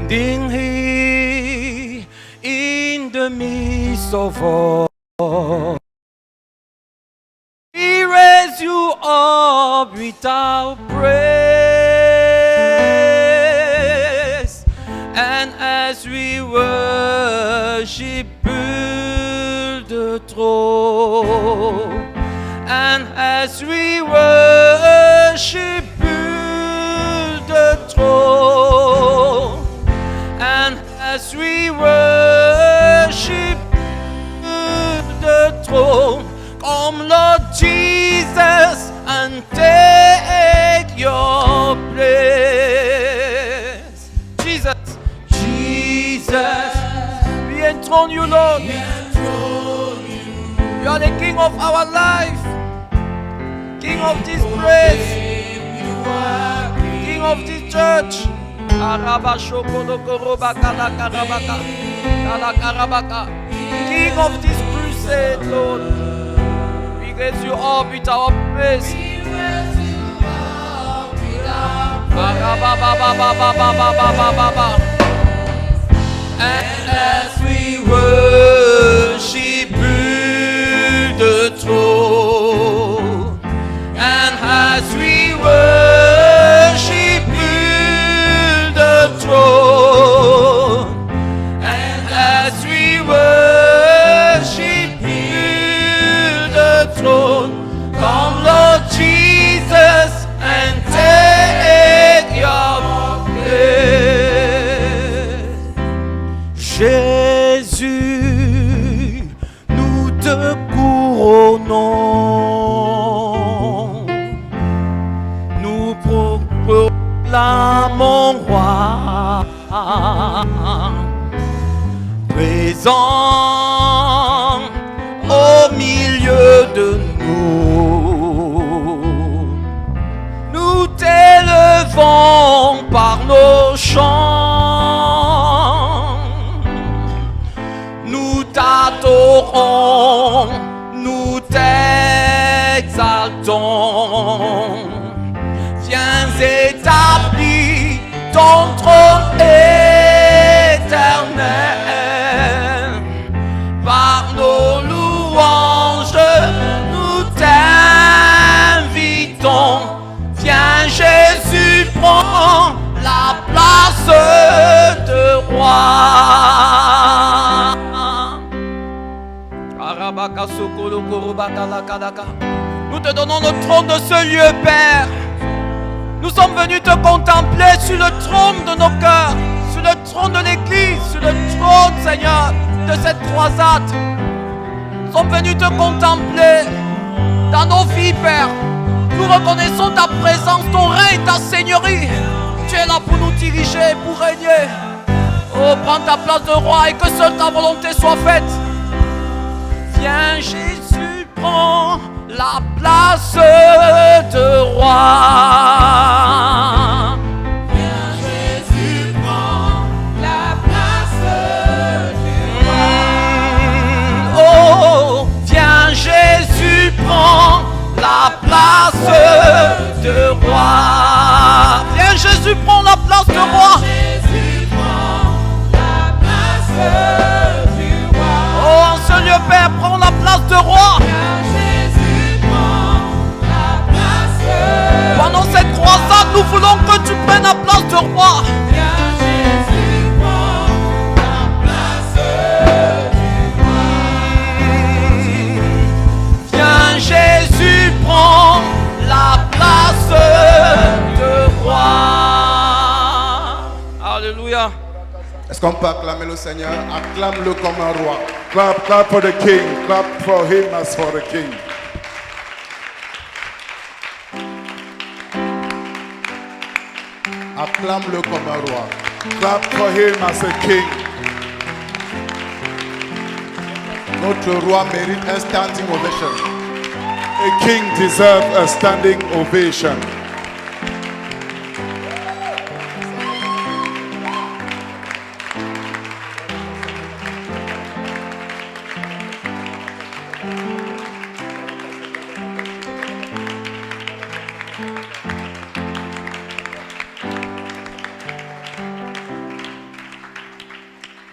standing here in the midst of all. We raise you up with our praise, and as we worship, build the throne, and as we worship, build the throne, and as we worship, build the throne. Come, Lord Jesus, and take your place. Jesus, Jesus, we enthrone you, Lord. You are the King of our life, King of this place, King of this church. King of this crusade, Lord. We raise you up with our praise. And as we worship, build the throne, and as we worship, build the throne, and as we worship, build the throne. Come, Lord Jesus, and take your place. Jésus, nous te couronnons, nous proclamons roi, présent au milieu de nous. Nous t'élevons par nos chants, nous t'adorons, nous t'exaltons. Viens établir ton trône éternel. Par nos louanges, nous t'invitons. Viens Jésus, prends la place de roi. Nous te donnons le trône de ce lieu, Père. Nous sommes venus te contempler sur le trône de nos cœurs, sur le trône de l'Église, sur le trône, Seigneur, de cette croisade. Nous sommes venus te contempler dans nos vies, Père. Nous reconnaissons ta présence, ton règne, ta seigneurie. Tu es là pour nous diriger, pour régner. Oh, prends ta place de roi et que seule ta volonté soit faite. Viens Jésus, prends la place de roi. Viens Jésus, prends la place du roi. Oh, viens Jésus, prends la place de roi. Viens Jésus, prends la place de roi. Jésus, prends la place du roi. Oh, en ce lieu, Père, prends la place de roi. Jésus, prends la place. Pendant cette croisade, nous voulons que tu prennes la place de roi. Viens Jésus, prends la place du roi. Viens Jésus, prends la place de roi. Alléluia. Est-ce qu'on peut acclamer le Seigneur? Acclame-le comme un roi. Clap, clap for the King. Clap for him as for the King. Acclame-le comme un roi. Clap for him as a King. Notre roi mérite un standing ovation. A king deserves a standing ovation.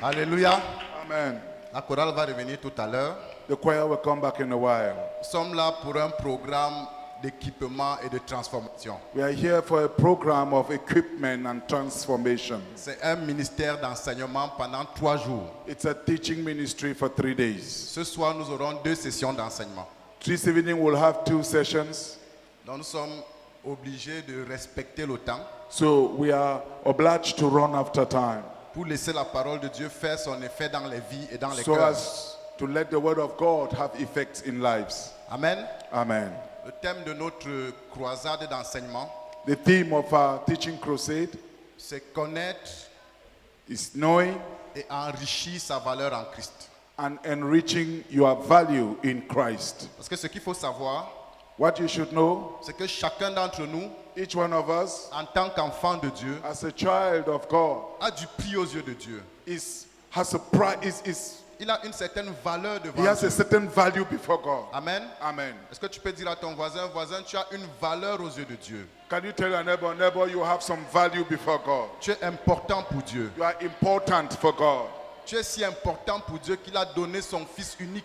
Alléluia. Amen. La chorale va revenir tout à l'heure. The choir will come back in a while. Nous sommes là pour un programme d'équipement et de transformation. We are here for a program of equipment and transformation. C'est un ministère d'enseignement pendant 3 jours. It's a teaching ministry for 3 days. Ce soir, nous aurons 2 sessions d'enseignement. This evening we'll have 2 sessions. Donc nous sommes obligés de respecter le temps So we are obliged to run after time pour laisser la parole de Dieu faire son effet dans les vies et dans les so cœurs. as to let the word of God have effects in lives. Amen. Amen. Le thème de notre croisade d'enseignement, The theme of our teaching crusade c'est connaître is knowing et enrichir sa valeur en Christ. and enriching your value in Christ. Parce que ce qu'il faut savoir, What you should know, c'est que chacun d'entre nous, each one of us, en tant qu'enfant de Dieu, as a child of God, a du prix aux yeux de Dieu. has a price, Il a une certaine valeur he devant has Dieu. a certain value before God. Amen. Amen. Est-ce que tu peux dire à ton voisin, voisin, tu as une valeur aux yeux de Dieu. Can you tell your neighbor, neighbor, you have some value before God? Tu es important pour Dieu. You are important for God. Tu es si important pour Dieu qu'il a donné son Fils unique.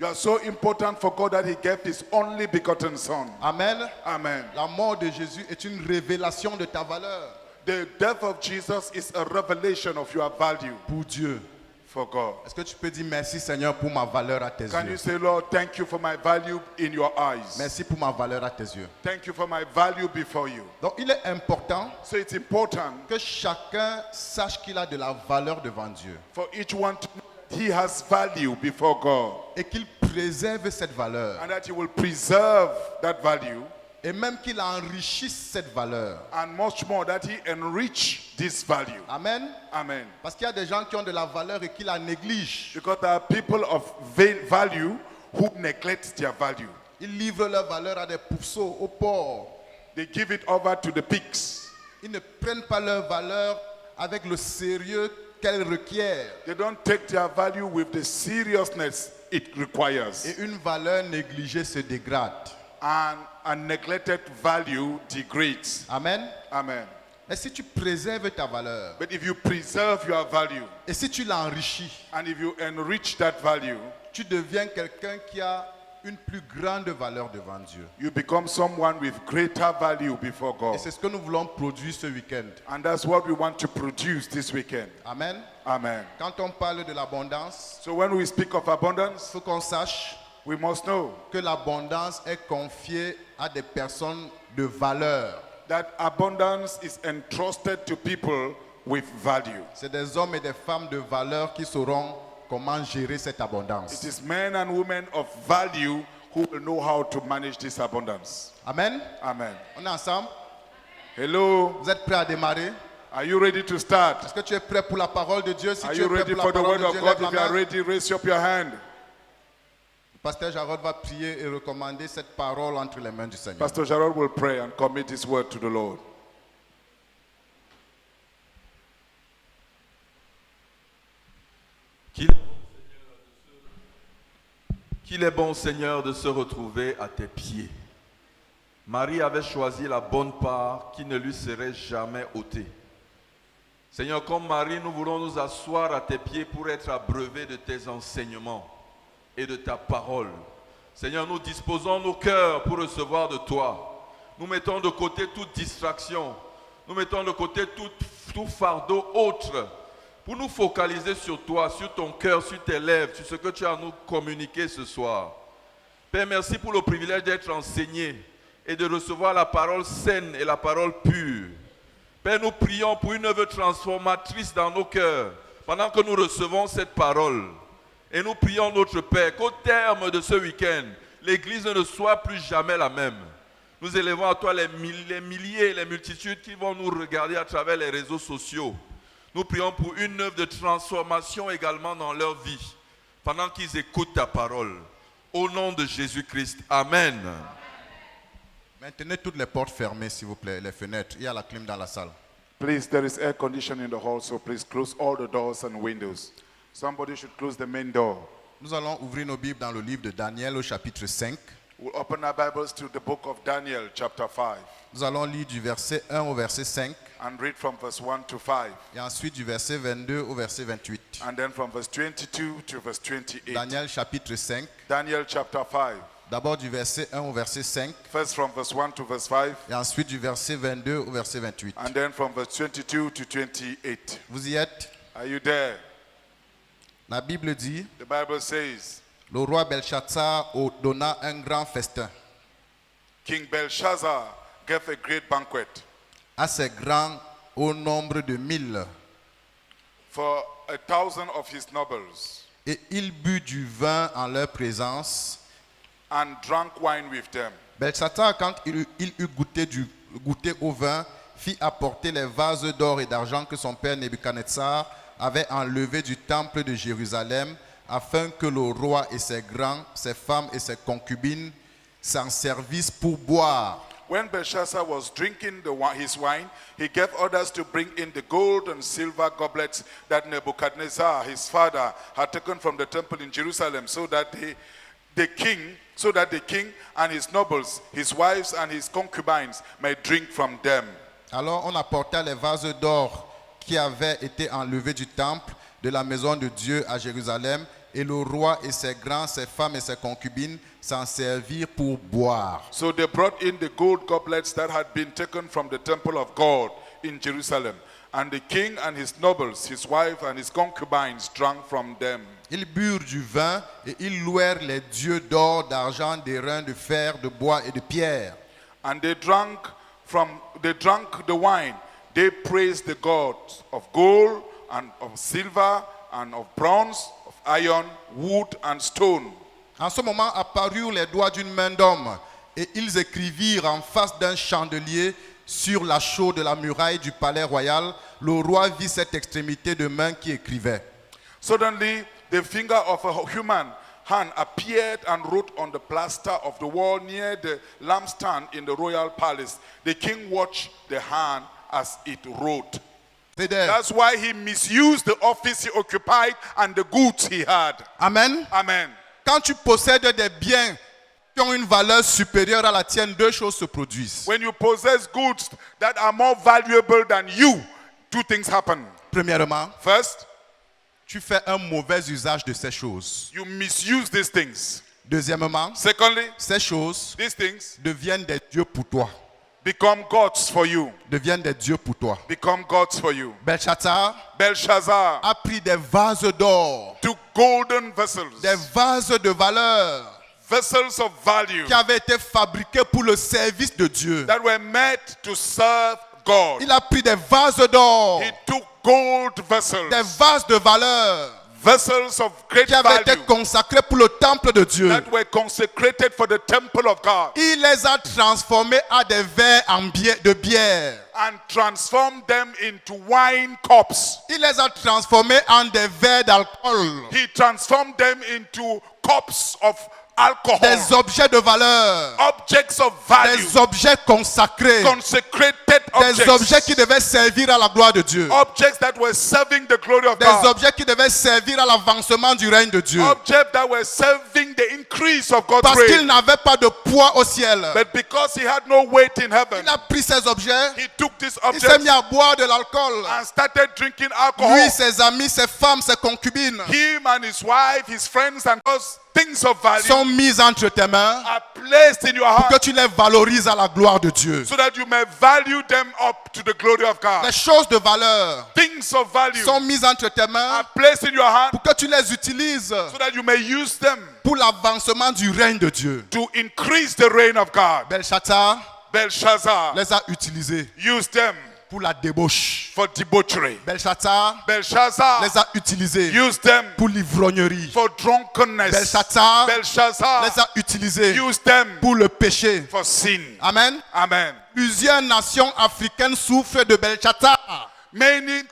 You are so important for God that he gave his only begotten son. Amen. Amen. La mort de Jésus est une révélation de ta valeur The death of Jesus is a revelation of your value pour Dieu. for God. Est-ce que tu peux dire merci Seigneur pour ma valeur à tes Can you yeux? say, Lord, thank you for my value in your eyes. Merci pour ma valeur à tes yeux. Thank you for my value before you. Donc il est important So it's important que chacun sache qu'il a de la valeur devant Dieu for each one to know that he has value before God et qu'il préserve cette valeur and that he will preserve that value et même qu'il enrichisse cette valeur. and much more that he enrich this value. Amen. Amen. Parce qu'il y a des gens qui ont de la valeur et qui la négligent. Because there are people of value who neglect their value. Ils livrent leur valeur à des pourceaux, aux porcs. They give it over to the pigs. Ils ne prennent pas leur valeur avec le sérieux qu'elle requiert. They don't take their value with the seriousness it requires. Et une valeur négligée se dégrade. And a neglected value degrades. Amen. Amen. Mais si tu préserves ta valeur But if you preserve your value et si tu l'enrichis, and if you enrich that value, tu deviens quelqu'un qui a une plus grande valeur devant Dieu. you become someone with greater value before Et God. c'est ce que nous voulons produire ce week-end. And that's what we want to produce this weekend. Amen. Amen. Quand on parle de l'abondance, So when we speak of il abundance, faut qu'on sache we must know que l'abondance est confiée à des personnes de valeur. that abundance is entrusted to people with value. C'est des hommes et des femmes de valeur qui sauront comment gérer cette It abondance. is men and women of value who will know how to manage this abundance. Amen. Amen. On est ensemble. Hello, Vous êtes prêts à démarrer? are you ready to start? Est-ce que tu es prêt pour la parole de Dieu? Si Are tu es you prêt ready pour for la the parole word de of Dieu, God? lève If you la are main. ready, raise up your hand. Le pasteur Jarod va prier et recommander cette parole entre les mains du Seigneur. Pastor Jarrod will pray and commit his word to the Lord. Qu'il est bon, Seigneur, de se retrouver à tes pieds. Marie avait choisi la bonne part qui ne lui serait jamais ôtée. Seigneur, comme Marie, nous voulons nous asseoir à tes pieds pour être abreuvés de tes enseignements et de ta parole. Seigneur, nous disposons nos cœurs pour recevoir de toi. Nous mettons de côté toute distraction. Nous mettons de côté tout fardeau autre pour nous focaliser sur toi, sur ton cœur, sur tes lèvres, sur ce que tu as à nous communiquer ce soir. Père, merci pour le privilège d'être enseigné et de recevoir la parole saine et la parole pure. Père, nous prions pour une œuvre transformatrice dans nos cœurs pendant que nous recevons cette parole. Et nous prions notre Père qu'au terme de ce week-end, l'Église ne soit plus jamais la même. Nous élevons à toi les milliers et les multitudes qui vont nous regarder à travers les réseaux sociaux. Nous prions pour une œuvre de transformation également dans leur vie, pendant qu'ils écoutent ta parole. Au nom de Jésus-Christ. Amen. Maintenez toutes les portes fermées, s'il vous plaît, les fenêtres. Il y a la clim dans la salle. Please, there is air conditioning in the hall, so please close all the doors and windows. Somebody should close the main door. Nous allons ouvrir nos Bibles dans le livre de Daniel au chapitre 5. We'll open our Bibles to the book of Daniel, chapter 5. Nous allons lire du verset 1 au verset 5 and read from verse 1 to 5. et ensuite du verset 22 au verset 28. And then from verse 22 to verse 28. Daniel chapitre 5. Daniel chapter 5. D'abord du verset 1 au verset 5 First from verse 1 to verse 5. et ensuite du verset 22 au verset 28. And then from verse 22 to 28. Vous y êtes? Are you there? La Bible dit, The Bible says, le roi Belshazzar donna un grand festin King Belshazzar gave a great banquet à ses grands au nombre de 1000 for 1,000 of his nobles et il but du vin en leur présence. and drank wine with them. Belshazzar, quand il eut goûté au vin, fit apporter les vases d'or et d'argent que son père Nebuchadnezzar avait enlevés du temple de Jérusalem, afin que le roi et ses grands, ses femmes et ses concubines s'en servissent pour boire. When Belshazzar was drinking his wine, he gave orders to bring in the gold and silver goblets that Nebuchadnezzar, his father, had taken from the temple in Jerusalem, so that the king and his nobles, his wives and his concubines may drink from them. Alors on apporta les vases d'or qui avaient été enlevés du temple de la maison de Dieu à Jérusalem, et le roi et ses grands, ses femmes et ses concubines s'en servirent pour boire. So they brought in the gold goblets that had been taken from the temple of God in Jerusalem, and the king and his nobles, his wife and his concubines drank from them. Ils burent du vin et ils louèrent les dieux d'or, d'argent, d'airain, de fer, de bois et de pierre. And they drank the wine. They praised the gods of gold and of silver and of bronze, of iron, wood and stone. En ce moment apparurent les doigts d'une main d'homme, et ils écrivirent en face d'un chandelier sur la chaux de la muraille du palais royal. Le roi vit cette extrémité de main qui écrivait. Suddenly, the finger of a human hand appeared and wrote on the plaster of the wall near the lampstand in the royal palace. The king watched the hand as it wrote. That's why he misused the office he occupied and the goods he had. Amen. Amen. Quand tu possèdes des biens qui ont une valeur supérieure à la tienne, deux choses se produisent. When you possess goods that are more valuable than you, two things happen. Premièrement, First, tu fais un mauvais usage de ces choses. you misuse these things. Deuxièmement, Secondly, ces choses these things deviennent des dieux pour toi. become gods for you. Deviennent des dieux pour toi. Become gods for you. Belshazzar Belshazzar a pris des vases d'or, took golden vessels, des vases de valeur vessels of value qui avaient été fabriqués pour le service de Dieu. that were made to serve God. Il a pris des vases d'or, He took gold vessels, des vases de valeur vessels of great qui avaient été value consacrés pour le temple de Dieu. that were consecrated for the temple of God, Il les a transformés à des verres de bière. and transformed them into wine cups. Il les a transformés en des verres d'alcool, He transformed them into cups of alcohol, des objets de valeur, objects of value, des objets consacrés, consecrated des objets objects, qui devaient servir à la gloire de Dieu, objects that were serving the glory of des God, objets qui devaient servir à l'avancement du règne de Dieu. objects that were serving the increase of God's Parce qu'il reign. n'avait pas de poids au ciel, But because he had no weight in heaven, il a pris ces objets, he took these il s'est objects mis à boire de l'alcool. and started drinking alcohol. Lui, ses amis, ses femmes, ses concubines Him and his wife, his friends, and those things of value sont mis entre tes mains are placed in your que heart tu les valorises à la gloire de Dieu. so that you may value them up to the glory of God. Les choses de valeur Things of value sont mises entre tes mains are placed in your heart pour que tu les utilises so that you may use them pour l'avancement du règne de Dieu. to increase the reign of God. Belshazzar Belshazzar les a utilisés used them pour la débauche. for debauchery. Belshazzar Belshazzar les a utilisés used them pour l'ivrognerie. for drunkenness. Belshazzar Belshazzar les a utilisés used them pour le péché. for sin. Amen. Amen. Plusieurs nations africaines souffrent de Belshazzar. Many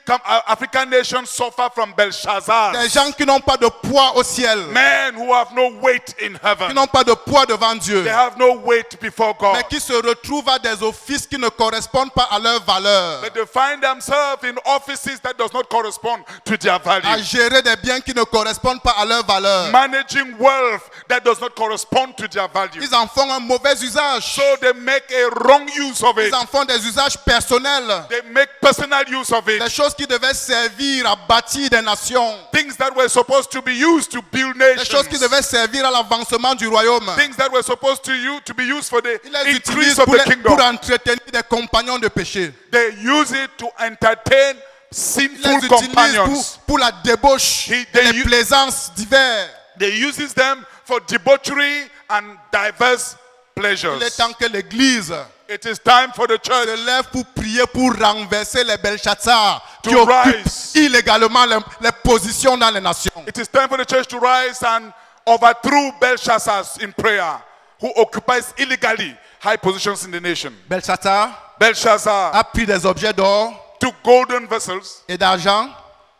African nations suffer from Belshazzar. Des gens qui n'ont pas de poids au ciel, Men who have no weight in qui heaven. n'ont pas de poids devant Dieu, They have no weight before God. mais qui se retrouvent à des offices qui ne correspondent pas à leur valeur, But they find themselves in offices that does not correspond to their à value. gérer des biens qui ne correspondent pas à leur valeur. Managing wealth that does not correspond to their value. Ils en font un mauvais usage. So they make a wrong use of it. Ils en font des usages personnels. They make personal use of Des it. choses qui devaient servir à bâtir des nations. Things that were supposed to be used to build Des choses qui nations. devaient servir à l'avancement du royaume. Things that were supposed to be used for the Ils les increase utilisent of pour, the pour kingdom. entretenir des compagnons de péché. They use it to entertain Ils les sinful utilisent companions. pour la débauche et They les plaisances divers. They uses them for debauchery and diverse Il est pleasures. temps que l'Église It is time for the se church lève pour prier pour renverser les Belshazzar qui To occupent rise. illégalement les positions dans les nations. It is time for the church to rise and overthrow Belshazzar in prayer, who occupies illegally high positions in the nation. Belshazzar Belshazzar a pris des objets d'or took golden vessels, et d'argent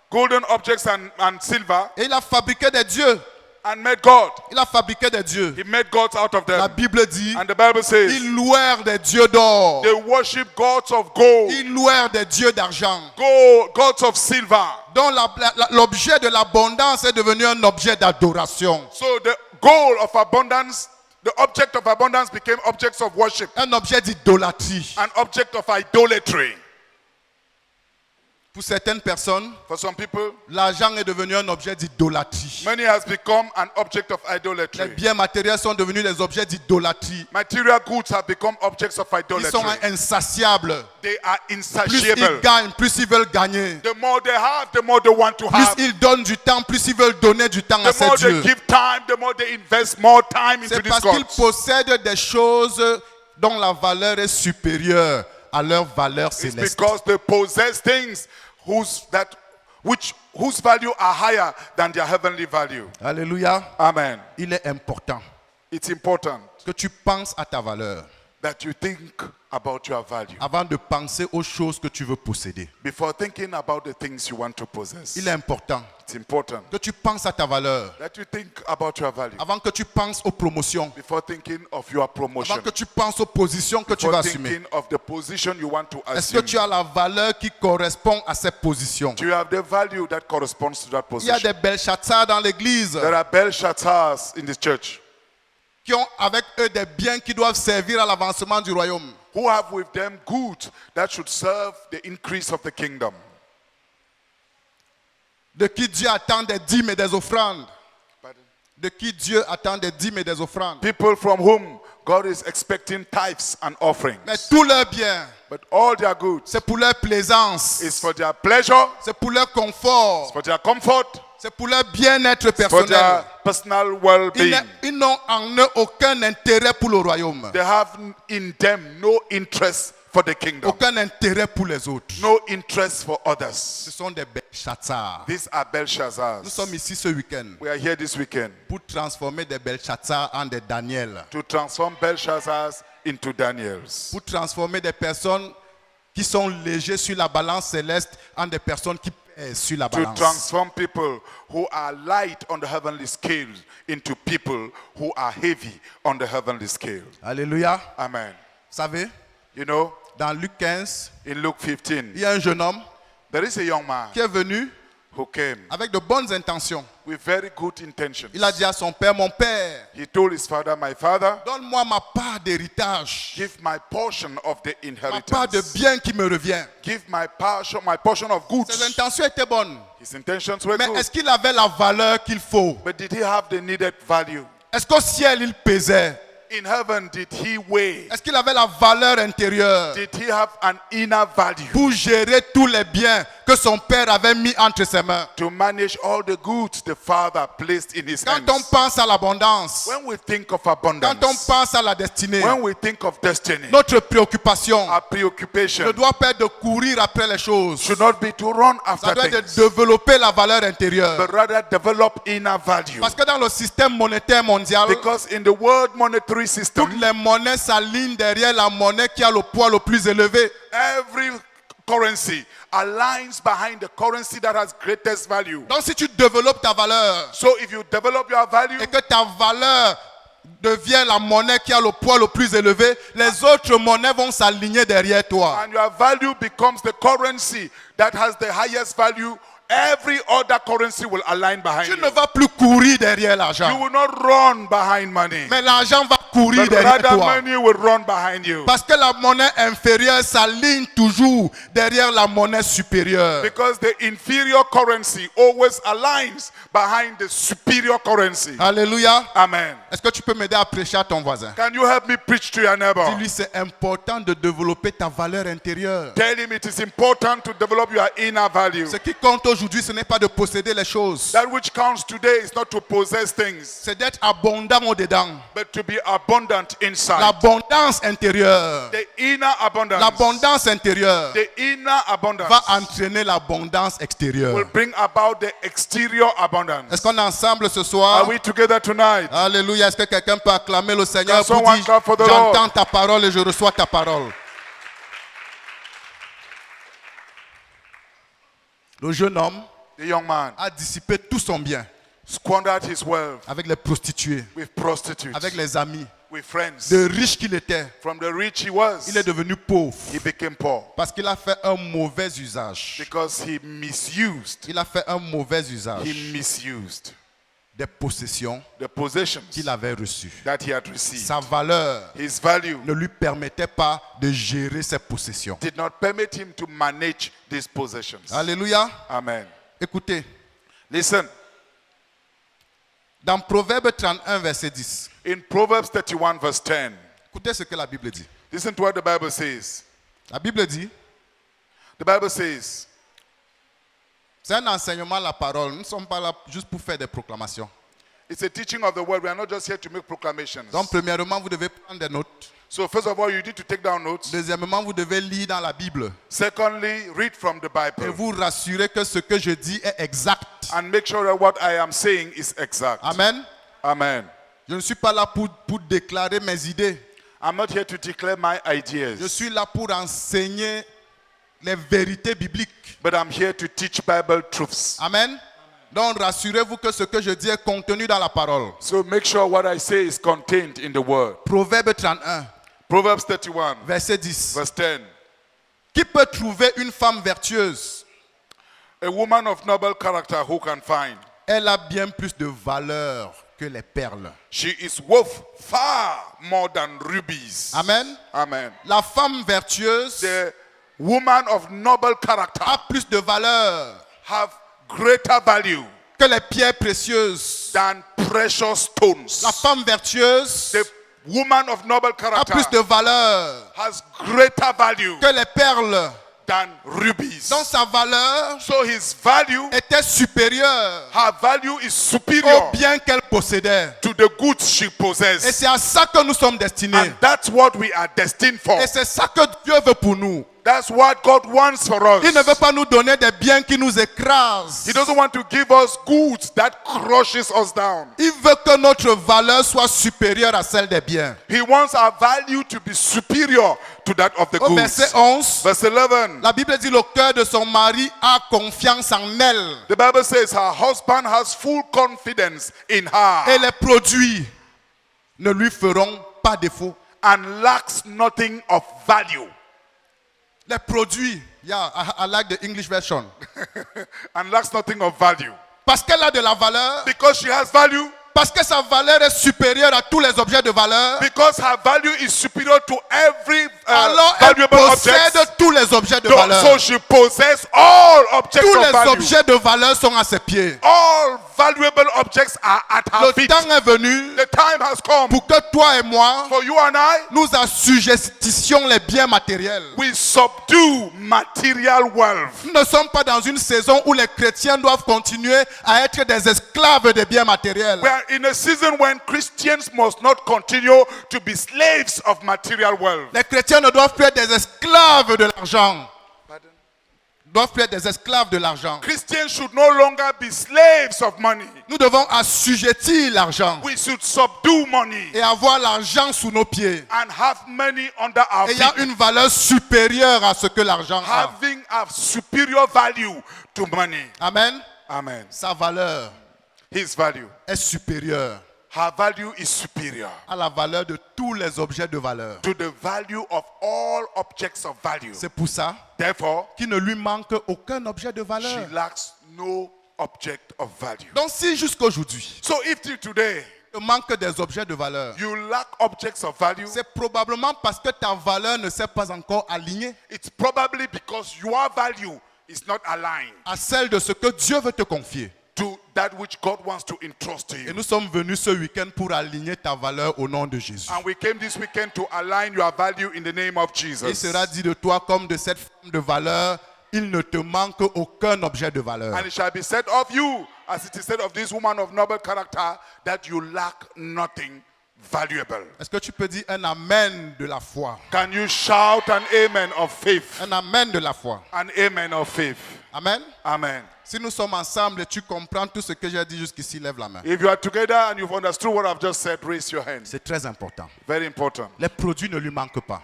golden objects and silver, et il a fabriqué des dieux. and made God. Il a fabriqué des dieux. He made gods out of La them. Bible dit, And the Bible says ils louèrent des dieux d'or. they worship gods of gold, Ils louèrent des dieux d'argent. gods of silver. Donc l'objet de l'abondance est devenu un objet d'adoration. So the goal of abundance, the object of abundance became objects of worship, Un objet d'idolâtrie. an object of idolatry. Pour certaines personnes, For some people, l'argent est devenu un objet d'idolâtrie. money has become an object of Les idolatry. biens matériels sont devenus des objets d'idolâtrie. Material goods have become objects of Ils sont idolatry. insatiables. They are Plus ils insatiable. gagnent, plus ils veulent gagner. The more they have, the more they want to Plus have. ils donnent du temps, plus ils veulent donner du temps à The ces more they dieux. give time, the more they invest more time into C'est these parce qu'ils gods. possèdent des choses dont la valeur est supérieure à leur valeur It's céleste. because they possess things whose value are higher than their heavenly value. Alléluia. Amen. Il est important It's important que tu penses à ta valeur that you think about your value avant de penser aux choses que tu veux posséder. before thinking about the things you want to possess. Il est important It's important que tu penses à ta valeur that you think about your value avant que tu penses aux promotions, before thinking of your promotion, avant que tu penses aux positions que tu before vas assumer. thinking of the position you want to Est-ce que assume. tu as la valeur qui correspond à ces positions? Do you have the value that corresponds to that Il y a position? des Belshazzar dans l'église There are Belshazzars in this church qui ont avec eux des biens qui doivent servir à l'avancement du royaume. who have with them goods that should serve the increase of the kingdom. De qui Dieu attend des dîmes et des offrandes. Pardon? De qui Dieu attend des dîmes et des offrandes. People from whom God is expecting tithes and offerings. Mais tous leurs biens, But all their goods c'est pour leur plaisance, is for their pleasure, c'est pour leur confort, for their comfort, c'est pour leur bien-être for personnel. their personal well-being. Ils n'ont en eux aucun intérêt pour le royaume, They have in them no interest for the kingdom, aucun intérêt pour les autres. no interest for Ce others. sont des Belshazzar. These are Belshazzars. Nous sommes ici ce week-end We are here this weekend pour transformer des Belshazzar en des Daniel, to transform Belshazzars into Daniels, pour transformer des personnes qui sont légers sur la balance céleste en des personnes qui pèsent sur la to balance. transform people who are light on the heavenly scale into people who are heavy on the heavenly scale. Alléluia. Amen. Vous savez, You know, dans Luc 15, in Luke 15, il y a un jeune homme there is a young man qui est venu who came avec de bonnes intentions. with very good intentions. Il a dit à son père, mon père, He told his father, my father, donne-moi ma part d'héritage, give my portion of the ma part de inheritance. bien qui me revient. Give my portion of Ses goods. intentions étaient bonnes, His intentions were mais good. est-ce qu'il avait la valeur qu'il faut? But did he have the needed value? Est-ce qu'au ciel il pesait? In heaven, did he weigh? Est-ce qu'il avait la valeur intérieure Did he have an inner value pour gérer tous les biens que son père avait mis entre ses mains? to manage all the goods the father placed in his Quand on hands? pense à l'abondance, When we think of quand on abundance, pense à la destinée, when we think of destiny, notre préoccupation our ne preoccupation doit pas être de courir après les choses. should not be to run Ça after doit être things, de développer la valeur intérieure. but rather develop inner value. Parce que dans le système monétaire mondial, Because in the world monetary toutes system, les monnaies s'alignent derrière la monnaie qui a le poids le plus élevé. every currency aligns behind the currency that has greatest value. Donc si tu développes ta valeur So if you develop your value et que ta valeur devient la monnaie qui a le poids le plus élevé, les autres monnaies vont s'aligner derrière toi. and your value becomes the currency that has the highest value, every other currency will align behind Tu you. ne vas plus courir derrière You l'argent, will not run behind money, mais l'argent va courir but derrière rather toi. money will run behind you. Parce que la monnaie inférieure s'aligne toujours derrière la monnaie supérieure. Because the inferior currency always aligns behind the superior currency. Alléluia. Amen. Est-ce que tu peux m'aider à prêcher à ton voisin? Can you help me preach to your neighbor? Dis-lui, c'est important de développer ta valeur intérieure. Tell him it is important to develop your inner value. Ce qui compte aujourd'hui, ce n'est pas de posséder les choses. That which counts today is not to possess things, C'est d'être abondant au-dedans. but to be abundant inside. L'abondance intérieure. The inner abundance. L'abondance intérieure The inner abundance va entraîner l'abondance will extérieure. bring about the exterior abundance. Est-ce qu'on est ensemble ce Are soir? we together tonight? Alléluia. Est-ce que quelqu'un peut acclamer le Seigneur Can pour someone dire, clap for the j'entends Lord? ta parole et je reçois ta parole. Le jeune homme The young man a dissipé tout son bien squandered his wealth avec les prostituées, with prostitutes, avec les amis. with friends. De riche qu'il était, From the rich he was, il est devenu pauvre he became poor parce qu'il a fait un mauvais usage. because he misused. Il a fait un mauvais usage He misused des possessions the possessions qu'il avait reçues. that he had received. Sa valeur His value ne lui permettait pas de gérer ses possessions. did not permit him to manage these possessions. Alléluia. Amen. Écoutez, Listen, dans Proverbe 31, verset 10, in Proverbs 31 verse 10, écoutez ce que la Bible dit. listen to what the Bible says. La Bible dit, The Bible says, c'est un enseignement la parole. Nous ne sommes pas là juste pour faire des proclamations. it's a teaching of the word. We are not just here to make proclamations. Donc, premièrement, vous devez prendre des notes. So first of all, you need to take down notes. Deuxièmement, vous devez lire dans la Bible Secondly, read from the et Bible vous rassurer que ce que je dis est exact. and make sure that what I am saying is exact. Amen. Amen. Je ne suis pas là pour déclarer mes idées. I'm not here to declare my Je ideas, suis là pour enseigner les vérités bibliques. but I'm here to teach Bible truths. Amen. Donc, rassurez-vous que ce que je dis est contenu dans la parole. So make sure what I say is contained in the word. Proverbe 31, Proverbs 31 verset 10. verse 10. Qui peut trouver une femme vertueuse? A woman of noble character who can find. Elle a bien plus de valeur que les perles. She is worth far more than rubies. Amen. Amen. La femme vertueuse The woman of noble character a plus de valeur have greater value que les pierres précieuses. than precious stones. La femme vertueuse The woman of noble a character plus de valeur has greater value que les perles. than rubies. Donc sa valeur So his value, était supérieure her value is superior au bien qu'elle possédait. to the goods she Et possesses. c'est à ça que nous sommes destinés. And that's what we are destined for. Et c'est ça que Dieu veut pour nous. That's what God wants for us. Il ne veut pas nous donner des biens qui nous écrasent. He doesn't want to give us goods that crushes us down. Il veut que notre valeur soit supérieure à celle des biens. He wants our value to be superior to that of the Au verset goods. 11, Verse 11, la Bible dit le cœur de son mari a confiance en elle. the Bible says her husband has full confidence in her Et les produits ne lui feront pas défaut. and lacks nothing of value. Les produits, yeah, I like the English version. And lacks nothing of value. Parce qu'elle a de la valeur, Because she has value, parce que sa valeur est supérieure à tous les objets de valeur, because her value is superior to every alors elle valuable object. possède tous les objets de So valeur. she possesses all objects Tous of les value. objets de valeur sont à ses pieds. All valuable objects are at her Le feet. temps est venu The time has come pour que toi et moi, for you and I, nous assujettissions les biens matériels. we subdue material wealth. Nous ne sommes pas dans une saison où les chrétiens doivent continuer à être des esclaves des biens matériels. We are in a season when Christians must not continue to be slaves of material wealth. Les chrétiens ne doivent plus être des esclaves de l'argent. Doivent plus être des esclaves de l'argent. Christians should no longer be slaves of money. Nous devons assujettir l'argent We should subdue money et avoir l'argent sous nos pieds. and have money under our Et il y a feet, une valeur supérieure à ce que l'argent a. having have superior value to money. Amen. Amen. Sa valeur His value. est supérieure Her value is superior à la valeur de tous les objets de valeur. to the value of all objects of value. C'est pour ça Therefore, qu'il ne lui manque aucun objet de she valeur. lacks no object of value. Donc si jusqu'aujourd'hui, So if till today il manque des objets de valeur, you lack objects of value, c'est probablement parce que ta valeur ne s'est pas encore alignée it's probably because your value is not aligned à celle de ce que Dieu veut te confier. to that which God wants to entrust to Et you. nous sommes venus ce week-end pour aligner ta valeur au nom de Jésus. And we came this weekend to align your value in the name of Il Jesus. sera dit de toi comme de cette femme de valeur, il ne te manque aucun objet de valeur. And it shall be said of you, as it is said of this woman of noble character, that you lack nothing valuable. Est-ce que tu peux dire un amen de la foi? Can you shout an amen of faith? Un amen de la foi. An amen of faith. Amen. Amen. Si nous sommes ensemble et tu comprends tout ce que j'ai dit jusqu'ici, lève la main. If you are together and you've understood what I've just said, raise your hands. C'est très important. Very important. Les produits ne lui manquent pas.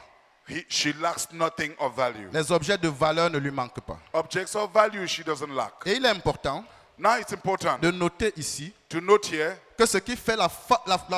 She lacks nothing of value. Les objets de valeur ne lui manquent pas. Objects of value she doesn't lack. Et il est important Now it's important de noter ici to note here que ce qui fait la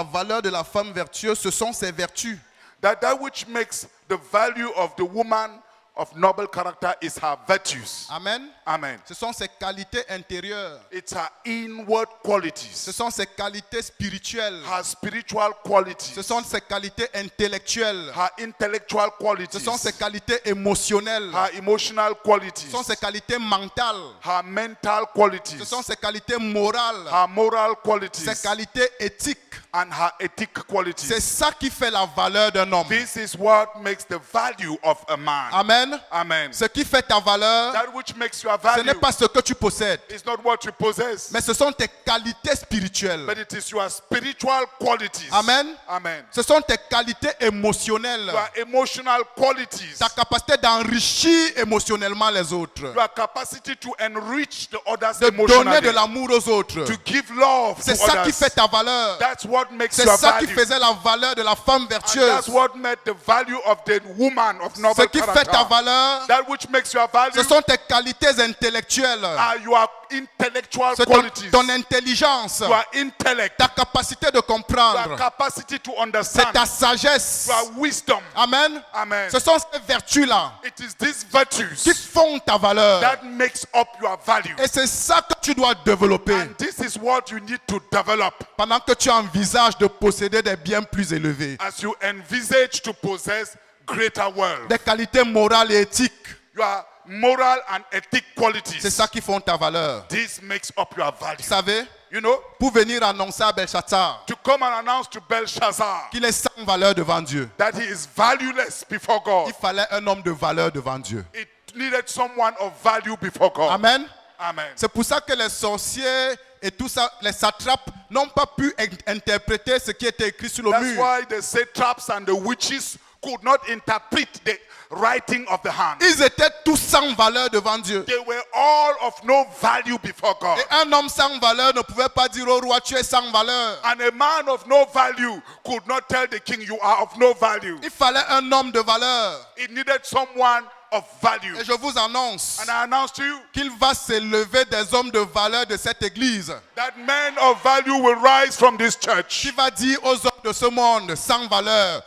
valeur de la femme vertueuse, ce sont ses vertus. that which makes the value of the woman of noble character is her virtues. Amen. Amen. Ce sont ses qualités intérieures. It's her inward Ce qualities, sont ses qualités spirituelles. her spiritual qualities, Ce sont ses qualités intellectuelles. her intellectual Ce qualities, sont ses qualités émotionnelles. her emotional Ce qualities, sont ses qualités mentales. her mental Ce qualities, sont ses qualités morales. her moral Ses qualities, qualités éthiques. and her ethic C'est qualities. ça qui fait la valeur d'un homme. This is what makes the value of a man. Amen. Amen. Ce qui fait ta valeur, That which makes your ce n'est value pas ce que tu possèdes, is not what you possess, mais ce sont tes qualités spirituelles. but it is your spiritual qualities. Amen. Amen. Ce sont tes qualités émotionnelles. Your emotional qualities. Ta capacité d'enrichir émotionnellement les autres. Your capacity to enrich the others De donner emotionally. de l'amour aux autres. To give love to C'est ça qui others. fait ta valeur. That's what makes C'est your ça qui value. faisait la valeur de la femme And vertueuse. that's what made the value of the woman of Ce noble qui fait ta character. valeur, That which makes your value ce sont tes qualités intellectuelles. are your intellectual C'est qualities. ton intelligence, Your intellect. ta capacité de Your comprendre, capacity to c'est understand. ta sagesse. Your wisdom. Amen. Amen. Ce sont ces vertus-là It is these qui virtues font ta valeur. that makes up your value. Et c'est ça que tu dois développer And this is what you need to develop pendant que tu envisages de posséder des biens plus élevés. as you envisage to possess greater wealth. Des qualités morales et éthiques. Your moral and ethic C'est qualities. ça qui font ta valeur. This makes up your value. Vous savez, You know, pour venir annoncer à Belshazzar to come and announce to Belshazzar qu'il est sans valeur devant Dieu, that he is valueless before God. il fallait un homme de valeur devant Dieu. It needed someone of value before God. Amen. Amen. C'est pour ça que les sorciers et tout ça, les satrapes, n'ont pas pu interpréter ce qui était écrit sur le That's mur. why the satraps and the witches could not interpret the writing of the hand. Ils étaient tous sans valeur devant Dieu. They were all of no value before God. Et un homme sans valeur ne pouvait pas dire au roi, tu es sans valeur. And a man of no value could not tell the king, you are of no value. Il fallait un homme de valeur. It needed someone of value. Et je vous annonce And I announce to you qu'il va s'élever des hommes de valeur de cette église that men of value will rise from this church, qui va dire aux hommes de ce monde sans valeur,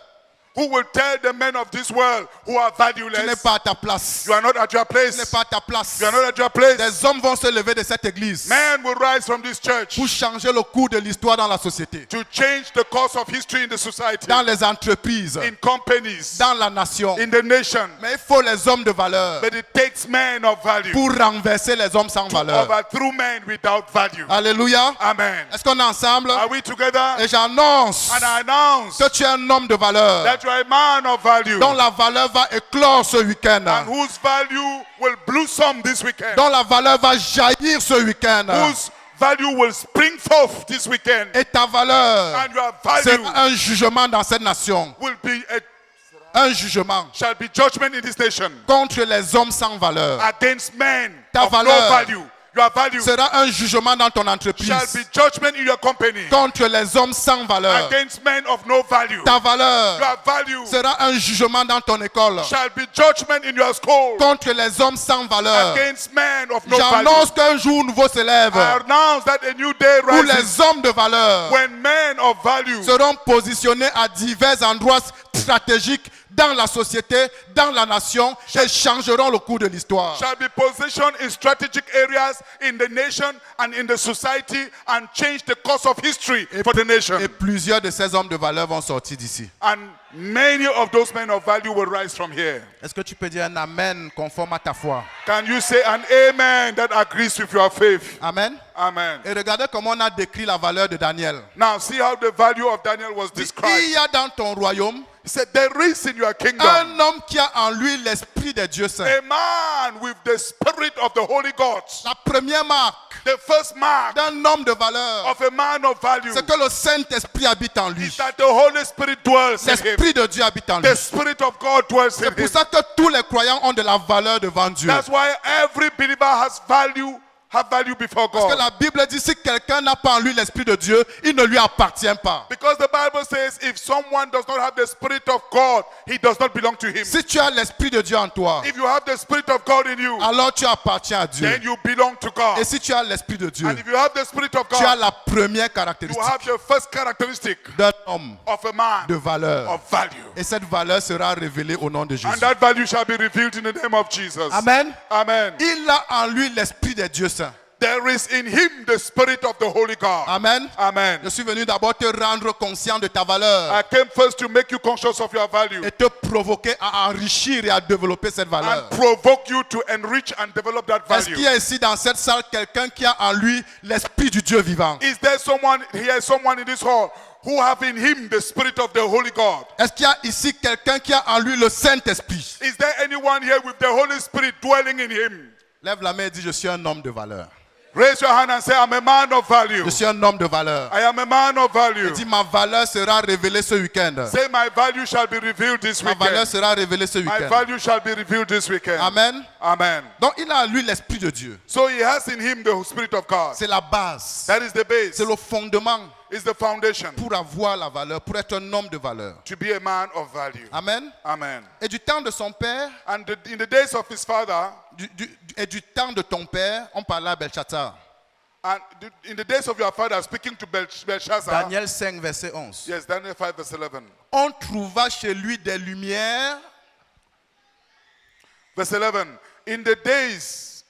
who will tell the men of this world who are tu n'es valueless, pas à ta place. you are not at your Tu n'es place. pas à ta place. You are not at your place. Des hommes vont se lever de cette église Men will rise from this church pour changer le cours de l'histoire dans la société, to change the course of history in the society, dans les entreprises, in companies, dans la nation. in the nation. Mais il faut les hommes de valeur But it takes men of value pour renverser les hommes sans to valeur. overthrow men without value. Alléluia. Amen. Est-ce qu'on est ensemble? Are we together? Et j'annonce And I announce que tu es un homme de valeur that you are a man of value, dont la valeur va éclore ce week-end, and whose value will blossom this weekend, dont la valeur va jaillir ce week-end. whose value will spring forth this weekend, Et ta valeur and your value sera un jugement dans cette nation. will be Un jugement shall be judgment in this nation contre les hommes sans valeur. against men Ta of no valeur value. your value sera un jugement dans ton shall entreprise be judgment in your company contre les hommes sans valeur. against men of no value. Ta valeur Your value sera un jugement dans ton école shall be judgment in your school contre les hommes sans valeur. against men of no value. J'annonce qu'un jour nouveau se lève I announce that a new day où rises les hommes de valeur when men of value seront positionnés à divers endroits stratégiques dans la société, dans la nation et changeront le cours de l'histoire. shall be positioned in strategic areas in the nation and in the society and change the course of history for the nation. Et plusieurs de ces hommes de valeur vont sortir d'ici. And many of those men of value will rise from here. Est-ce que tu peux dire un amen conforme à ta foi? Can you say an amen that agrees with your faith? Amen. Amen. Et regardez comment on a décrit la valeur de Daniel. Now see how the value of Daniel was Il described. y a dans ton royaume He said, there is in your kingdom un homme qui a en lui l'esprit des dieux saints. a man with the spirit of the holy gods. La première marque The first mark d'un homme de valeur, of a man of value c'est que le Saint-Esprit habite en lui. is that the Holy Spirit dwells in him. L'Esprit de Dieu habite en lui. The Spirit of God dwells in C'est pour him. ça que tous les croyants ont de la valeur devant Dieu. That's why every believer has value before Parce que God. la Bible dit si quelqu'un n'a pas en lui l'Esprit de Dieu, il ne lui appartient pas. Because the Bible says if someone does not have the Spirit of God, he does not belong to him. Si tu as l'Esprit de Dieu en toi, If you have the Spirit of God in you, alors tu appartiens à Dieu. then you belong to God. Et si tu as l'Esprit de Dieu, And if you have the Spirit of tu as God, la première you caractéristique have the first characteristic d'un homme of a man de valeur. of value. Et cette valeur sera révélée au nom de And Jésus. that value shall be revealed in the name of Jesus. Amen. Amen. Il a en lui l'Esprit des dieux saints. There is in him the Spirit of the Holy God. Amen. Amen. Je suis venu d'abord te rendre conscient de ta valeur I came first to make you conscious of your value et te provoquer à enrichir et à développer cette valeur. and provoke you to enrich and develop that Est-ce value. qu'il y a ici dans cette salle quelqu'un qui a en lui l'Esprit du Dieu vivant? Is there someone in this hall who have in him the Spirit of the Holy God? Est-ce qu'il y a ici quelqu'un qui a en lui le Saint-Esprit? Is there anyone here with the Holy Spirit dwelling in him? Lève la main et dis, je suis un homme de valeur. Raise your hand and say, I'm a man of value. Je suis un homme de valeur. I am a man of value. Dis, ma valeur sera révélée ce week-end. Say, my value shall be revealed this Ma valeur weekend. sera révélée ce My week-end. value shall be revealed this weekend. Amen. Amen. Donc il a en lui l'Esprit de Dieu. So he has in him the Spirit of God. C'est la base. That is the base. C'est le fondement Is the foundation pour avoir la valeur, pour être un homme de valeur. to be a man of value. Amen. Amen. Et du temps de son père, And in the days of his father, et du temps de ton père, on parlait à Belshazzar. and in the days of your father, speaking to Belshazzar, Daniel 5, verset 11. yes, Daniel 5 verse 11. On trouva chez lui des lumières Verse 11. In the days,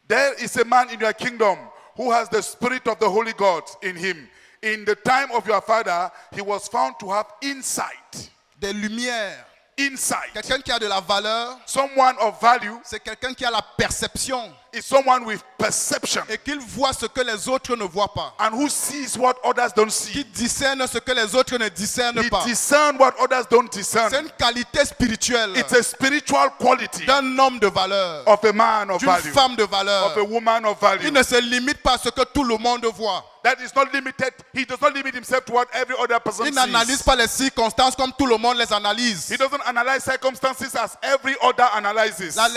there is a man in your kingdom who has the Spirit of the Holy God in him. In the time of your father, he was found to have insight. des lumières. Insight. Quelqu'un qui a de la valeur, Someone of value c'est quelqu'un qui a la perception is someone with perception et qu'il voit ce que les autres ne voient pas. and who sees what others don't Qui see. discerne ce que les autres ne discernent He pas. discerns what others don't discern. C'est une qualité spirituelle It's a spiritual quality d'un homme de valeur, of a man of d'une value, femme de of valeur. a woman of Il value. ne se limite pas à ce que tout le monde voit. That is not limited. He does not limit himself to what every other person Il n'analyse sees. pas les circonstances comme tout le monde les analyse. He doesn't analyze circumstances as every other analyzes. Sa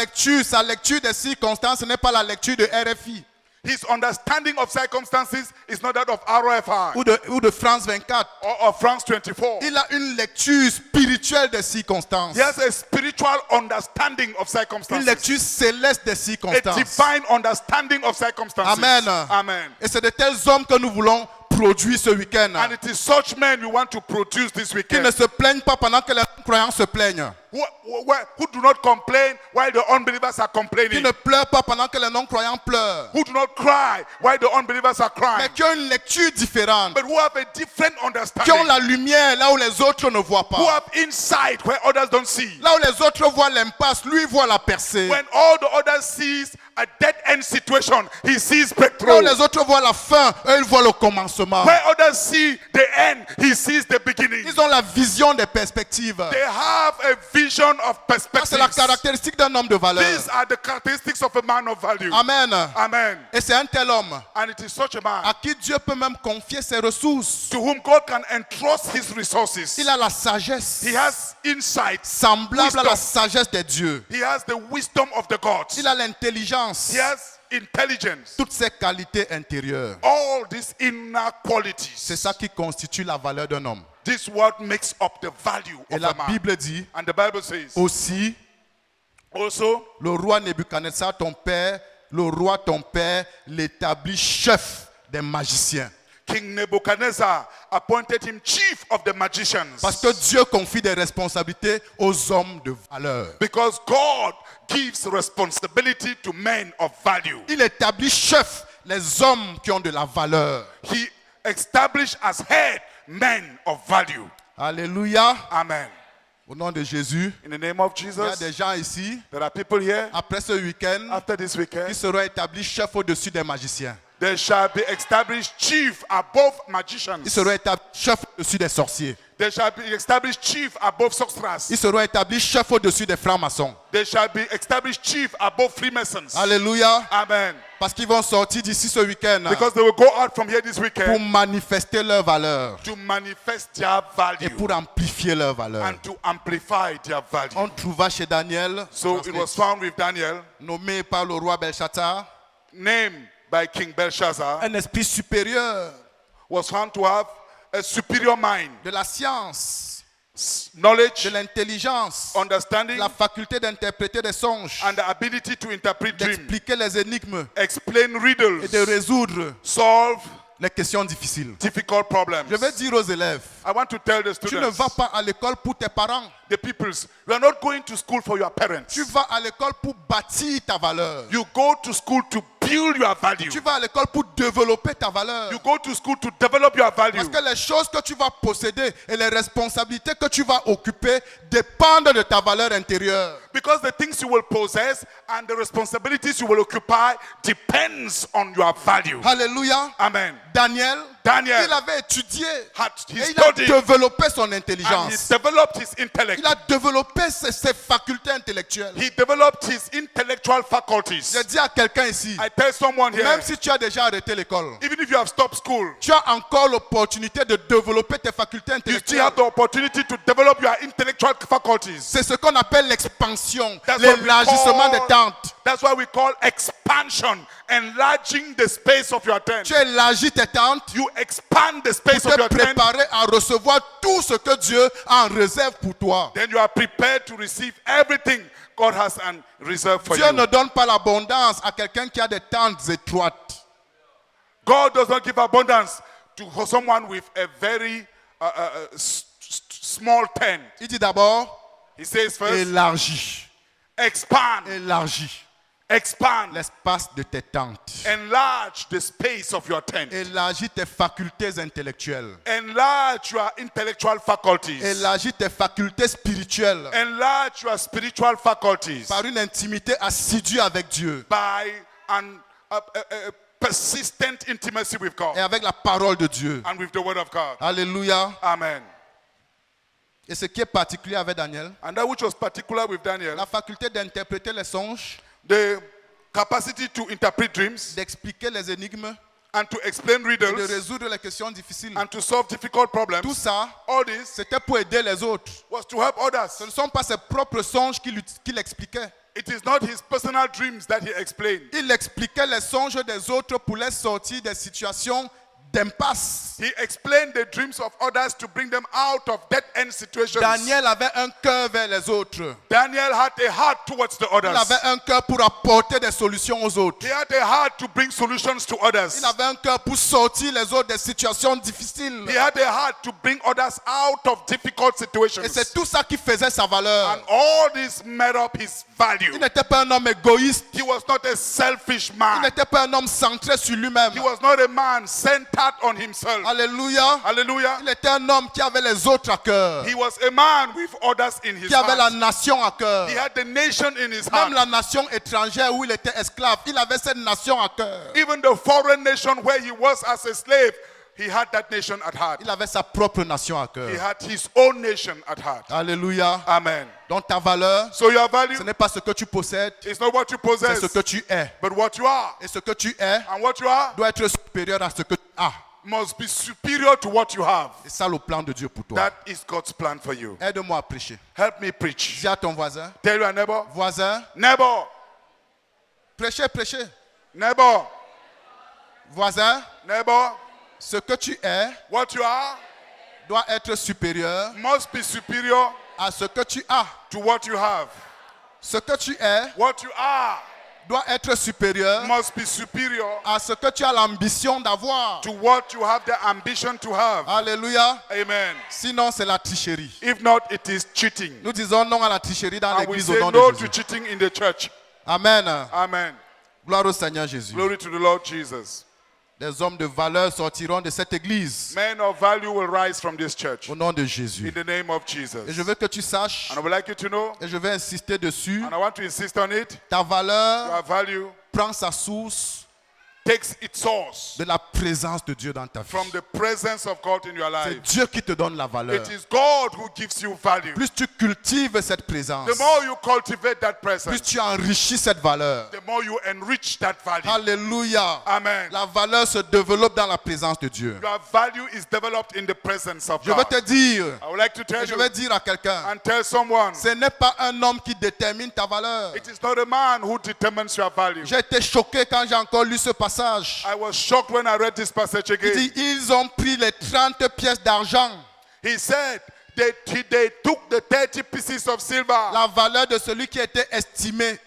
lecture des circonstances n'est pas la lecture de RFI His understanding of circumstances is not that of RFI ou de France 24. or of France 24. Il a une lecture spirituelle des circonstances. He has a spiritual understanding of Une circumstances. lecture céleste des A circonstances. divine understanding of circumstances. Amen. Amen. Et c'est de tels hommes que nous voulons produire ce week-end. And it is such men we want to produce this Qui weekend. ne se plaignent pas pendant que les croyants se plaignent. Who do not complain while the unbelievers are Qui complaining. ne pleurent pas pendant que les non-croyants pleurent. Who do not cry while the unbelievers are crying. Mais qui ont une lecture différente. But who have a different Qui ont understanding. la lumière là où les autres ne voient Who pas. have insight where others don't see. Là où les autres voient l'impasse, lui voit la percée. When all the others sees a dead-end situation, he sees Là où breakthrough. les autres voient la fin, eux ils voient le commencement. Where others see the end, he sees the beginning. Ils ont la vision des perspectives. They have a vision of Ça, c'est perspectives. la caractéristique d'un homme de valeur. These are the characteristics of a man of value. Amen. Amen. Et c'est un tel homme And it is such a man à qui Dieu peut même confier ses ressources. to whom God can entrust his resources. Il a la sagesse He has insight. semblable à la Wisdom. sagesse des dieux. He has the wisdom of the gods. Il a l'intelligence, He has intelligence. toutes ses qualités intérieures. All these inner C'est qualities. ça qui constitue la valeur d'un homme. This what makes up the value Et of la a man. Bible dit And the Bible says, aussi, also, le roi Nebuchadnezzar, ton père, le roi ton père, l'établit chef des magiciens. King Nebuchadnezzar appointed him chief of the magicians. Parce que Dieu confie des responsabilités aux hommes de valeur. Because God gives responsibility to men of value. Il établit chef les hommes qui ont de la valeur. He established as head men of value. Alléluia. Amen. Au nom de Jésus, In the name of il y a Jesus, des gens ici, there are people here après ce week-end, after this qui weekend, seront établis chefs au-dessus des magiciens. they shall be established chief above Ils magicians. seront établis chefs au-dessus des sorciers. They shall be established chief above sorcerers. Ils seront établis chefs au-dessus des francs-maçons. They shall be established chief above Freemasons. Alléluia. Amen. Parce qu'ils vont sortir d'ici ce week-end Because they will go out from here this pour weekend manifester leur valeur to manifest their et value pour amplifier leur valeur. and to amplify their value. On trouva chez Daniel, So it was found with Daniel, nommé par le roi Belshazzar, named by King Belshazzar, un esprit supérieur was found to have a superior mind, de la science, de knowledge, l'intelligence, understanding, la faculté d'interpréter des songes, and the ability to interpret dreams, d'expliquer les énigmes explain et riddles, de résoudre solve les questions difficiles. difficult problems. Je vais dire aux élèves, I want to tell the tu ne students, vas pas à l'école pour tes parents, the peoples, you are not going to school for your parents. tu vas à l'école pour bâtir ta valeur. You go to school to build your value. Tu vas à l'école pour développer ta valeur. You go to school to develop your value. Parce que les choses que tu vas posséder et les responsabilités que tu vas occuper dépendent de ta valeur intérieure. Because the things you will possess and the responsibilities you will occupy depends on your value. Alléluia. Amen. Daniel, Daniel il avait étudié he et il a studied développé son and he intelligence. developed his intellect. Il a développé ses facultés intellectuelles. He developed his intellectual faculties. Je dis à quelqu'un ici, I tell someone here, même si tu as déjà arrêté l'école, even if you have stopped school, tu as encore l'opportunité de développer tes facultés you still intellectuelles. have the opportunity to develop your intellectual faculties. C'est ce qu'on appelle l'expansion, That's what we l'élargissement des call- tentes. That's why we call expansion, enlarging the space of your tent. Tu élargis tes tentes You expand the space pour of te your tent, préparer à recevoir tout ce que Dieu a en réserve pour toi. then you are prepared to receive everything God has in reserve for Dieu you. ne donne pas l'abondance à quelqu'un qui a des tentes étroites. God does not give abundance to someone with a very small tent. Il dit d'abord, He says first, élargis, expand, élargis expand, l'espace de tes tentes. enlarge the space of your tent. Élargis tes facultés intellectuelles. Enlarge your intellectual faculties. Élargis tes facultés spirituelles Enlarge your spiritual faculties par une intimité assidue avec Dieu by a persistent intimacy with God et avec la parole de Dieu. and with the word of God. Alléluia. Amen. Et ce qui est particulier avec Daniel, And that which was particular with Daniel, la faculté d'interpréter les songes, the capacity to interpret dreams d'expliquer les énigmes and to explain et de riddles résoudre les questions difficiles. and to solve difficult problems. Tout ça, All this c'était pour aider les autres. was to help Ce others. ne sont pas ses propres songes qu'il expliquait. It is not his personal dreams that he explained. Il expliquait les songes des autres pour les sortir des situations d'impasse. He explained the dreams of others to bring them out of dead-end situations. Daniel avait un cœur vers les autres. Daniel had a heart towards the Il others. avait un cœur pour apporter des solutions aux autres. He had a heart to bring solutions to others. Il avait un cœur pour sortir les autres des situations difficiles. He had a heart to bring others out of difficult situations. Et c'est tout ça qui faisait sa valeur. And all this made up his value. Il n'était pas un homme égoïste. He was not a selfish Il man. n'était pas un homme centré sur lui-même. He was not a man centered start on himself. Alléluia. Hallelujah. Il était un homme qui avait les autres à cœur, He was a man with others in his qui avait la heart. nation à cœur. He had the nation in his Même heart. la nation étrangère où il était esclave, il avait cette nation à cœur. Even the foreign nation where he was as a slave, he had that nation at heart. Il avait sa propre nation à He cœur. had his own nation at heart. Alléluia. Amen. Donc ta valeur, So your value ce n'est pas ce que tu possèdes, is not what you c'est possess, ce que tu es. but what you are. Et ce que tu es And what you are doit être supérieur à ce que tu as. must be superior to what you have. C'est ça le plan de Dieu pour toi. That is God's plan for you. Aide-moi à prêcher. Help me preach. Dis à ton voisin, Tell your neighbor, voisin, neighbor, prêchez, prêchez. neighbor, Voisin, neighbor, ce que tu es what you are doit être supérieur must be superior à ce que tu as. to what you have. Ce que tu es What you are doit être supérieur must be superior à ce que tu as l'ambition d'avoir. to what you have the ambition to have. Alléluia. Amen. Sinon, c'est la tricherie. If not, it is cheating. Nous disons non à la tricherie dans And we l'église au say nom no de to Jésus. cheating in the church. Amen. Amen. Gloire au Seigneur Jésus. Glory to the Lord Jesus. Des hommes de valeur sortiront de cette église Men of value will rise from this church au nom de in Jésus. the name of Et Jesus. je veux que tu saches, And I would like you to know, et je vais insister dessus, and I want to insist on it, ta valeur your value prend sa source takes its source de la présence de Dieu dans ta vie. from the presence of God in your C'est life. Dieu qui te donne la valeur. It is God who gives you value. Plus tu cultives cette présence, The more you cultivate that plus presence, tu enrichis cette valeur. the more you enrich that value. Alléluia. Amen. La valeur se développe dans la présence de Dieu. Your value is developed in the presence of Je veux God. te dire, I would like to tell et je you vais dire à quelqu'un, and tell someone, ce n'est pas un homme qui détermine ta valeur. it is not a man who determines your value. J'ai été choqué quand j'ai encore lu ce passage. I was shocked when I read this passage Il again. dit, ils ont pris les 30 pièces d'argent, He said they took the 30 pieces of silver, la valeur de celui qui était estimé,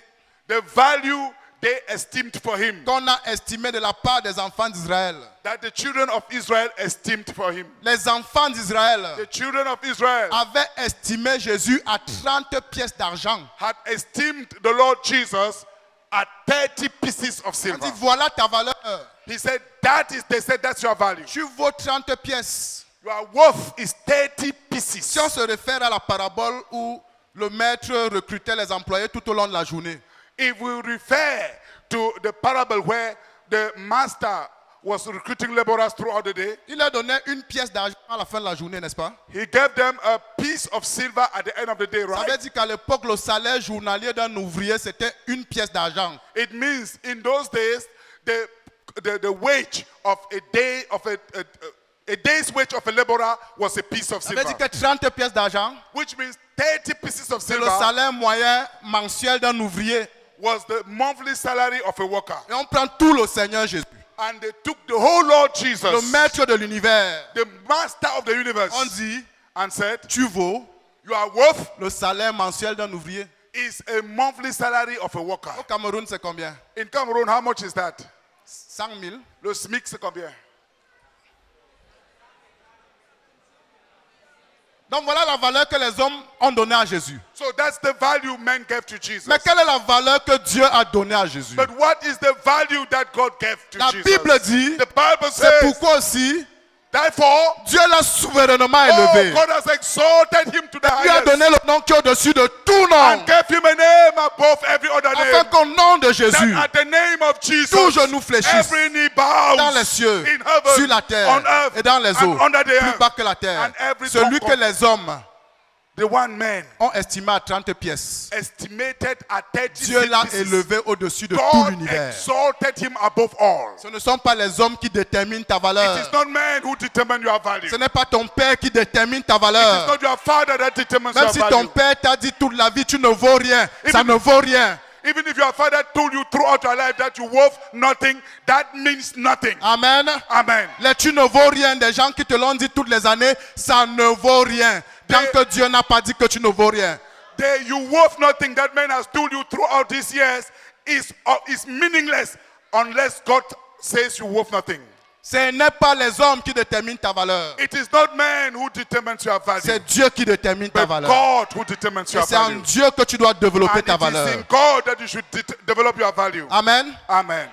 the value they esteemed for him, qu'on a estimé de la part des enfants d'Israël. that the children of Israel esteemed for him. Les enfants d'Israël The children of Israel avaient estimé Jésus à 30 pièces d'argent. had esteemed the Lord Jesus at 30 pieces of On silver. dit, voilà ta valeur. He said, they said that's your value. Tu vaux 30 pièces. Your worth is 30 pieces. Si on se réfère à la parabole où le maître recrutait les employés tout au long de la journée, If we refer to the parable where the master was recruiting laborers throughout the day, il leur donnait une pièce d'argent à la fin de la journée, n'est-ce pas? he gave them a piece of silver at the end of the day, Ça veut right? dire qu'à l'époque, le salaire journalier d'un ouvrier, c'était une pièce d'argent. It means in those days, the wage of a day of a day's wage of a laborer was a piece of Ça veut dire silver, que 30 pièces d'argent, which means 30 pieces of c'est le silver salaire moyen mensuel d'un ouvrier. was the monthly salary of a worker. Et on prend tout le Seigneur Jésus, And they took the whole Lord le Jesus, maître de l'univers. the master of the universe, On dit, and said, tu vaux your worth le salaire mensuel d'un ouvrier. is a monthly salary of a worker. Au Cameroun, c'est combien? In Cameroon, how much is that? 100 000. Le SMIC, c'est combien? Donc voilà la valeur que les hommes ont donnée à Jésus. So that's the value men gave to Jesus. Mais quelle est la valeur que Dieu a donnée à Jésus? But what is the value that God gave to La Jesus? Bible dit, The Bible c'est says, pourquoi aussi therefore, Dieu l'a souverainement oh, élevé. God has exalted him to the Il lui a highest donné le nom qui est au-dessus de tout nom. and gave him a name above every other Afin name. qu'au nom de That Jésus, at the name of Jesus, tout genou fléchisse every knee bows dans les cieux, in heaven, sur la terre on earth, et dans les and eaux, under the plus earth. bas que la terre. and every Celui tongue que les hommes The one man ont estimé à 30 pièces, estimated at 30 Dieu l'a pieces. élevé au-dessus de tout God l'univers. exalted him above all. Ce ne sont pas les hommes qui déterminent ta It valeur. is not man who determine your value. Ce n'est pas ton père qui détermine ta It is valeur. not your father that determines Même your si ton value. père t'a dit toute la vie, tu ne vaux rien. Ça Even- ne vaut rien. Even if your father told you throughout your life that you worth nothing, that means nothing. Amen. Amen. Les tu ne vaux rien, des gens qui te l'ont dit toutes les années, ça ne vaut rien. Tant que Dieu n'a pas dit que tu ne vaux rien. You worth nothing that man has told you throughout these years is meaningless unless God says you worth nothing. Ce n'est pas les hommes qui déterminent ta valeur. It is not man who determines your value, C'est Dieu qui détermine ta but valeur. God who determines Et your c'est en value. Dieu que tu dois développer And ta it is valeur. in God that you should develop your value. Amen. Amen.